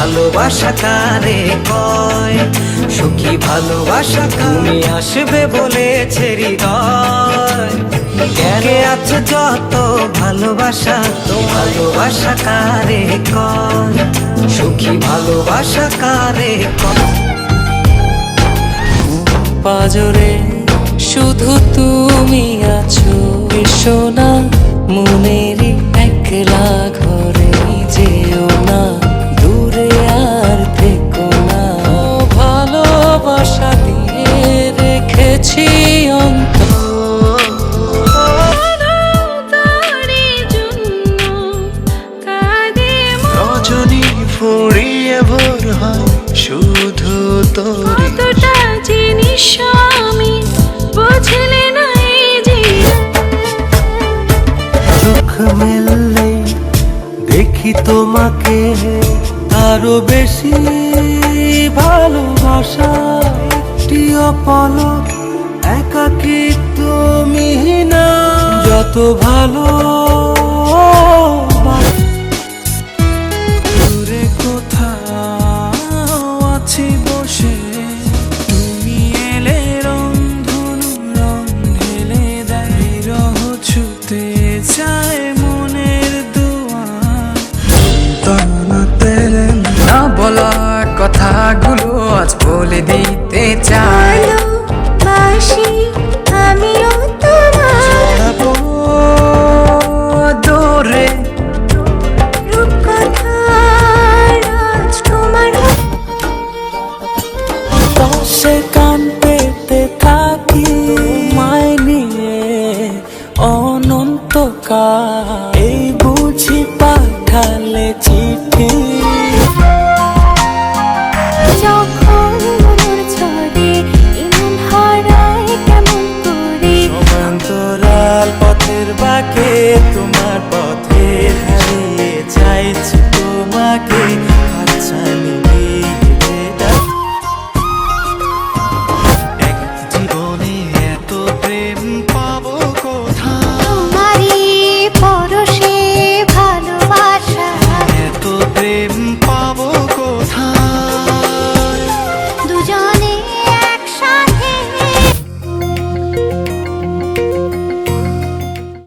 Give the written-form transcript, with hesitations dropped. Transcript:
ভালোবাসা কারে কয়, সুখী ভালোবাসা তুমি আসবে বলেছে হৃদয়। জ্ঞানে আছে যত ভালোবাসা, তো ভালোবাসা কারে কয়, সুখী ভালোবাসা কারে কয়। পাজরে শুধু তুমি আছো, সোনা মনেরই একলা ঘরে যেও না, দূরে আর থেকো না। ভালোবাসা দিয়ে রেখেছি অন্তর, রজনী ফুরিয়ে ভোর হয় শুধু তোরে। কতটা জিনিস আমি বুঝলে না এই চোখ মেললে দেখি তোমাকে আরো বেশি ভালোবাসা। একটি পলক একাকি তুমি না, যত ভালো দূরে কোথাও আছি বসে, তুমি এলে রংধনু রং ঢেলে দেয়, বিরহ ছুতে চায় মনের দুয়ার। না বলা কথাগুলো আজ বলে দিতে চাই। ভালোবাসি আমিও তোমার দোরে রূপকথার রাজকুমার। পাশে কান পেতে থাকি তোমায় নিয়ে অনন্তকাল। এই বুঝি পাঠালে চিঠি, যখন মনের ঝড়ে ইমন হারায় কেমন করে। সমান্তরাল পথের বাঁকে তোমার পথে হারিয়ে চাইছি তোমাকে, হাতছানি দিয়ে ডাক। এক জীবনে এত প্রেম পাবো কোথায়, তোমারই পরশে ভালোবাসা, এত প্রেম